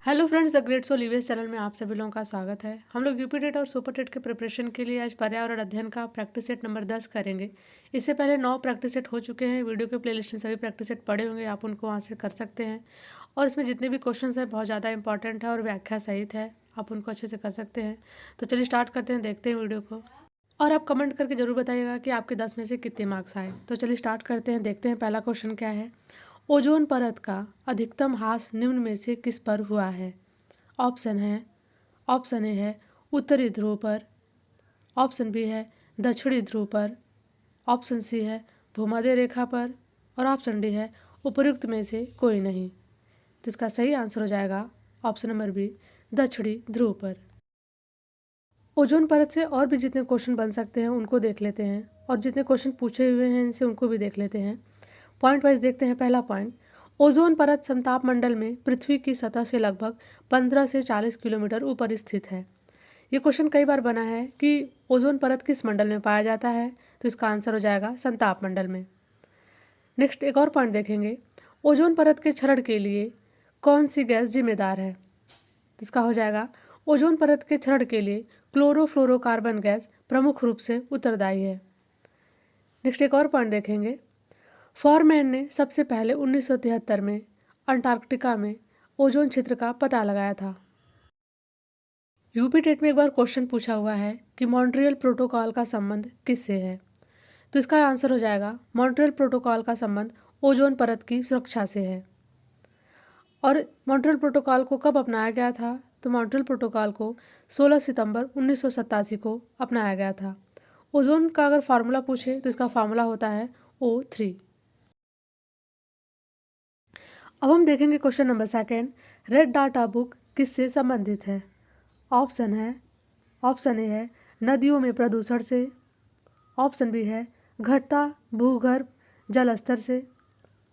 Hello friends, the great soul EVS channel में आप सभी लोगों का स्वागत है। हम लोग यूपी टेट और सुपर टेट के प्रिपरेशन के लिए आज पर्यावरण अध्ययन का प्रैक्टिस सेट नंबर 10 करेंगे। इससे पहले 9 प्रैक्टिस सेट हो चुके हैं। वीडियो के प्लेलिस्ट में सभी प्रैक्टिस सेट पड़े होंगे, आप उनको वहाँ से कर सकते हैं। और इसमें जितने भी क्वेश्चन हैं बहुत ज़्यादा इंपॉर्टेंट है और व्याख्या सहित है, आप उनको अच्छे से कर सकते हैं। तो चलिए स्टार्ट करते हैं, देखते हैं वीडियो को। और आप कमेंट करके जरूर बताइएगा कि आपके 10 में से कितने मार्क्स आए। तो चलिए स्टार्ट करते हैं, देखते हैं पहला क्वेश्चन क्या है। ओजोन परत का अधिकतम ह्रास निम्न में से किस पर हुआ है? ऑप्शन ए है उत्तरी ध्रुव पर, ऑप्शन बी है दक्षिणी ध्रुव पर, ऑप्शन सी है भूमध्य रेखा पर और ऑप्शन डी है उपर्युक्त में से कोई नहीं। तो इसका सही आंसर हो जाएगा ऑप्शन नंबर बी, दक्षिणी ध्रुव पर। ओजोन परत से और भी जितने क्वेश्चन बन सकते हैं उनको देख लेते हैं, और जितने क्वेश्चन पूछे हुए हैं इनसे उनको भी देख लेते हैं। पॉइंट वाइज देखते हैं। पहला पॉइंट, ओजोन परत समताप मंडल में पृथ्वी की सतह से लगभग 15 से 40 किलोमीटर ऊपर स्थित है। ये क्वेश्चन कई बार बना है कि ओजोन परत किस मंडल में पाया जाता है, तो इसका आंसर हो जाएगा समताप मंडल में। नेक्स्ट एक और पॉइंट देखेंगे, ओजोन परत के क्षरण के लिए कौन सी गैस जिम्मेदार है? तो इसका हो जाएगा ओजोन परत के क्षरण के लिए क्लोरोफ्लोरोकार्बन गैस प्रमुख रूप से उत्तरदायी है। नेक्स्ट एक और पॉइंट देखेंगे, फॉरमैन ने सबसे पहले 1973 में अंटार्कटिका में ओजोन क्षेत्र का पता लगाया था। यूपी टेट में एक बार क्वेश्चन पूछा हुआ है कि मॉन्ट्रियल प्रोटोकॉल का संबंध किससे है? तो इसका आंसर हो जाएगा मॉन्ट्रियल प्रोटोकॉल का संबंध ओजोन परत की सुरक्षा से है। और मॉन्ट्रियल प्रोटोकॉल को कब अपनाया गया था? तो मॉन्ट्रियल प्रोटोकॉल को 16 सितंबर 1987 को अपनाया गया था। ओजोन का अगर फार्मूला पूछे तो इसका फार्मूला होता है O3। अब हम देखेंगे question number second, red data book किससे संबंधित है? ऑप्शन ए है नदियों में प्रदूषण से, ऑप्शन बी है घटता भूगर्भ जल स्तर से,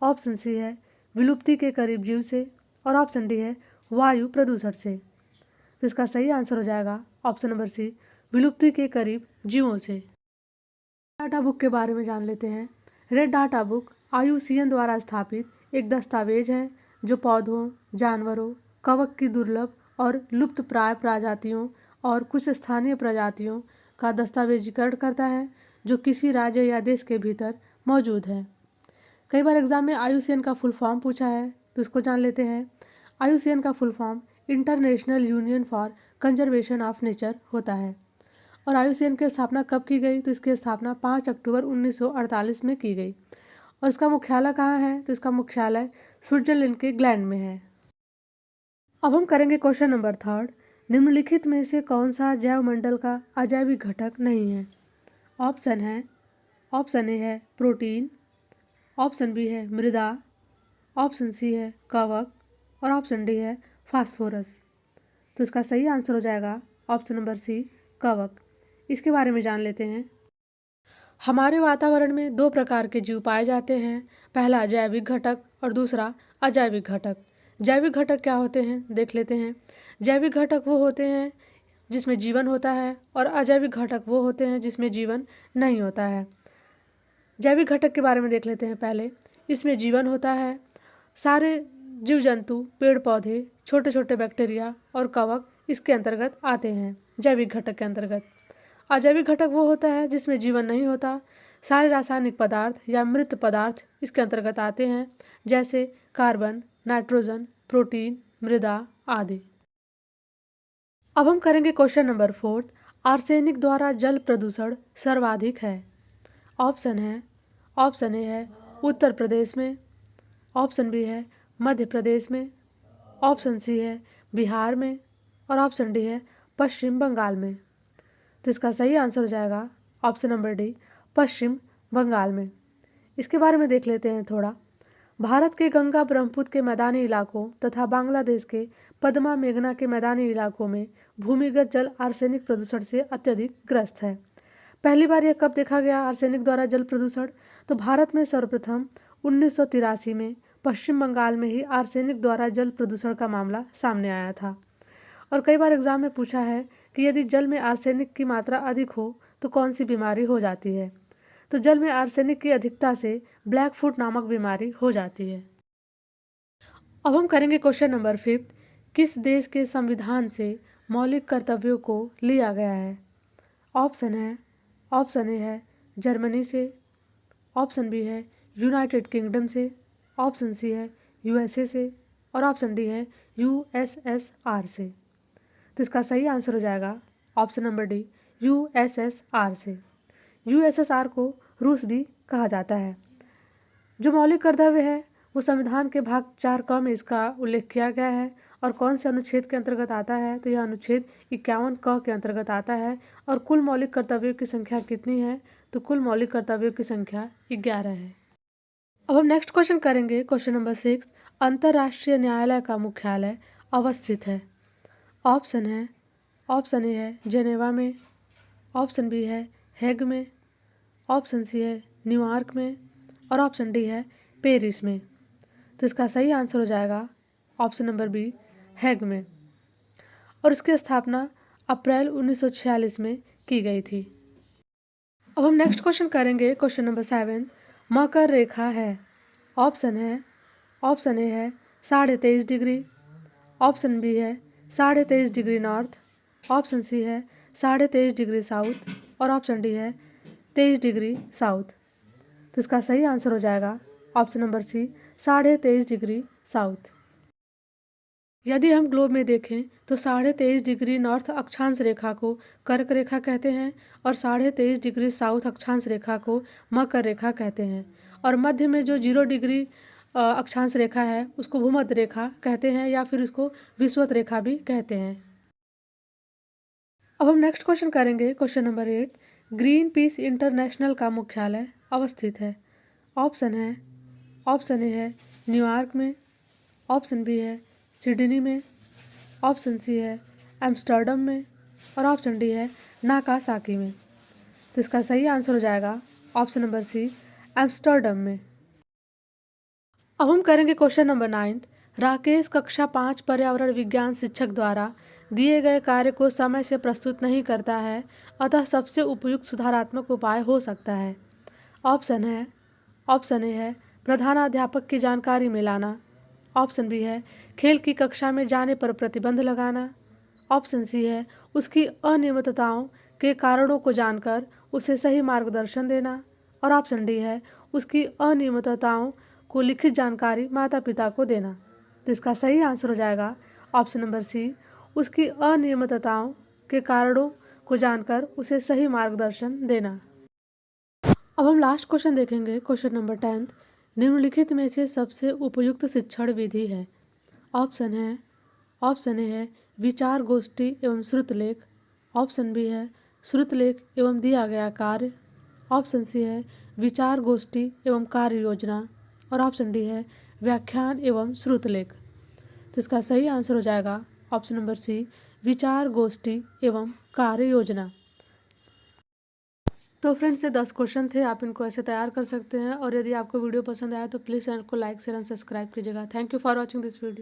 ऑप्शन सी है विलुप्ति के करीब जीव से और ऑप्शन डी है वायु प्रदूषण से। तो इसका सही आंसर हो जाएगा ऑप्शन नंबर सी, विलुप्ति के करीब जीवों से। डाटा बुक के बारे में जान लेते हैं। रेड डाटा बुक IUCN द्वारा स्थापित एक दस्तावेज है जो पौधों, जानवरों, कवक की दुर्लभ और लुप्त प्राय प्रजातियों और कुछ स्थानीय प्रजातियों का दस्तावेजीकरण करता है जो किसी राज्य या देश के भीतर मौजूद है। कई बार एग्जाम में IUCN का फुल फॉर्म पूछा है, तो इसको जान लेते हैं। IUCN का full form international union for conservation of nature होता है। और IUCN की स्थापना कब की गई? तो इसकी स्थापना 5 अक्टूबर 1948 में की गई। और इसका मुख्यालय कहाँ है? तो इसका मुख्यालय स्विट्जरलैंड के ग्लैंड में है। अब हम करेंगे क्वेश्चन नंबर थर्ड, निम्नलिखित में से कौन सा जैव मंडल का अजैविक घटक नहीं है? ऑप्शन ए है प्रोटीन, ऑप्शन बी है मृदा, ऑप्शन सी है कवक और ऑप्शन डी है फास्फोरस। तो इसका सही आंसर हो जाएगा ऑप्शन नंबर सी, कवक। इसके बारे में जान लेते हैं। हमारे वातावरण में 2 प्रकार के जीव पाए जाते हैं, पहला जैविक घटक और दूसरा अजैविक घटक। जैविक घटक क्या होते हैं देख लेते हैं। जैविक घटक वो होते हैं जिसमें जीवन होता है और अजैविक घटक वो होते हैं जिसमें जीवन नहीं होता है। जैविक घटक के बारे में देख लेते हैं पहले। इसमें जीवन होता है, सारे जीव जंतु, पेड़ पौधे, छोटे छोटे बैक्टीरिया और कवक इसके अंतर्गत आते हैं जैविक घटक के अंतर्गत। अजैविक घटक वो होता है जिसमें जीवन नहीं होता, सारे रासायनिक पदार्थ या मृत पदार्थ इसके अंतर्गत आते हैं, जैसे कार्बन, नाइट्रोजन, प्रोटीन, मृदा आदि। अब हम करेंगे क्वेश्चन नंबर फोर्थ, आर्सेनिक द्वारा जल प्रदूषण सर्वाधिक है। ऑप्शन ए है उत्तर प्रदेश में, ऑप्शन बी है मध्य प्रदेश में, ऑप्शन सी है बिहार में और ऑप्शन डी है पश्चिम बंगाल में। तो इसका सही आंसर हो जाएगा ऑप्शन नंबर डी, पश्चिम बंगाल में। इसके बारे में देख लेते हैं थोड़ा। भारत के गंगा ब्रह्मपुत्र के मैदानी इलाकों तथा बांग्लादेश के पद्मा मेघना के मैदानी इलाकों में भूमिगत जल आर्सेनिक प्रदूषण से अत्यधिक ग्रस्त है। पहली बार यह कब देखा गया आर्सेनिक द्वारा जल प्रदूषण? तो भारत में सर्वप्रथम 1983 में पश्चिम बंगाल में ही आर्सेनिक द्वारा जल प्रदूषण का मामला सामने आया था। और कई बार एग्जाम में पूछा है कि यदि जल में आर्सेनिक की मात्रा अधिक हो तो कौन सी बीमारी हो जाती है? तो जल में आर्सेनिक की अधिकता से ब्लैक फुट नामक बीमारी हो जाती है। अब हम करेंगे क्वेश्चन नंबर फिफ्थ, किस देश के संविधान से मौलिक कर्तव्यों को लिया गया है? ऑप्शन ए है जर्मनी से, ऑप्शन बी है यूनाइटेड किंगडम से, ऑप्शन सी है यूएसए से और ऑप्शन डी है यूएसएसआर से। तो इसका सही आंसर हो जाएगा ऑप्शन नंबर डी, यूएसएसआर से। यूएसएसआर को रूस भी कहा जाता है। जो मौलिक कर्तव्य है वो संविधान के भाग 4 में इसका उल्लेख किया गया है और कौन से अनुच्छेद के अंतर्गत आता है? तो यह अनुच्छेद 51 के अंतर्गत आता है। और कुल मौलिक कर्तव्यों की संख्या कितनी है? तो कुल मौलिक कर्तव्यों की संख्या 11 है। अब हम नेक्स्ट क्वेश्चन करेंगे, क्वेश्चन नंबर 6। अंतर्राष्ट्रीय न्यायालय का मुख्यालय अवस्थित है? ऑप्शन ए है जेनेवा में, ऑप्शन बी है हेग में, ऑप्शन सी है न्यूयॉर्क में और ऑप्शन डी है पेरिस में। तो इसका सही आंसर हो जाएगा ऑप्शन नंबर बी, हेग में। और इसकी स्थापना अप्रैल 1946 में की गई थी। अब हम नेक्स्ट क्वेश्चन करेंगे, क्वेश्चन नंबर 7। मकर रेखा है? ऑप्शन ए है 23.5 डिग्री, ऑप्शन बी है 23.5 डिग्री नॉर्थ, ऑप्शन सी है 23.5 डिग्री साउथ और ऑप्शन डी है 23 डिग्री साउथ। तो इसका सही आंसर हो जाएगा option number C, 23.5 degree south. यदि हम ग्लोब में देखें तो 23.5 डिग्री नॉर्थ अक्षांश रेखा को कर्क रेखा कहते हैं और 23.5 डिग्री साउथ अक्षांश रेखा को मकर रेखा कहते हैं। और मध्य में जो 0 डिग्री अक्षांश रेखा है उसको भूमध्य रेखा कहते हैं या फिर उसको विषुवत रेखा भी कहते हैं। अब हम नेक्स्ट क्वेश्चन करेंगे, question number 8। Green peas international का मुख्यालय अवस्थित है? ऑप्शन ए है न्यूयॉर्क में, ऑप्शन बी है सिडनी में, ऑप्शन सी है एम्स्टर्डम में और ऑप्शन डी है नागासाकी में। तो इसका सही आंसर हो जाएगा ऑप्शन नंबर सी, एम्स्टर्डम में। अब हम करेंगे क्वेश्चन नंबर 9। राकेश कक्षा 5 पर्यावरण विज्ञान शिक्षक द्वारा दिए गए कार्य को समय से प्रस्तुत नहीं करता है, अतः सबसे उपयुक्त सुधारात्मक उपाय हो सकता है। ऑप्शन ए है प्रधानाध्यापक की जानकारी में लाना, ऑप्शन बी है खेल की कक्षा में जाने पर प्रतिबंध लगाना, ऑप्शन सी है उसकी अनियमितताओं के कारणों को जानकर उसे सही मार्गदर्शन देना और ऑप्शन डी है उसकी अनियमितताओं को लिखित जानकारी माता पिता को देना। तो इसका सही आंसर हो जाएगा ऑप्शन नंबर सी, उसकी अनियमितताओं के कारणों को जानकर उसे सही मार्गदर्शन देना। अब हम लास्ट क्वेश्चन देखेंगे, क्वेश्चन नंबर 10। निम्नलिखित में से सबसे उपयुक्त शिक्षण विधि है? ऑप्शन ए है विचार गोष्ठी एवं श्रुतलेख, ऑप्शन बी है श्रुतलेख एवं दिया गया कार्य, ऑप्शन सी है विचार गोष्ठी एवं कार्य योजना और ऑप्शन डी है व्याख्यान एवं श्रुतलेख। तो इसका सही आंसर हो जाएगा ऑप्शन नंबर सी, विचार गोष्ठी एवं कार्य योजना। तो फ्रेंड्स ये 10 क्वेश्चन थे, आप इनको ऐसे तैयार कर सकते हैं। और यदि आपको वीडियो पसंद आया तो प्लीज़ चैनल को लाइक शेयर एंड सब्सक्राइब कीजिएगा। Thank you for watching this video.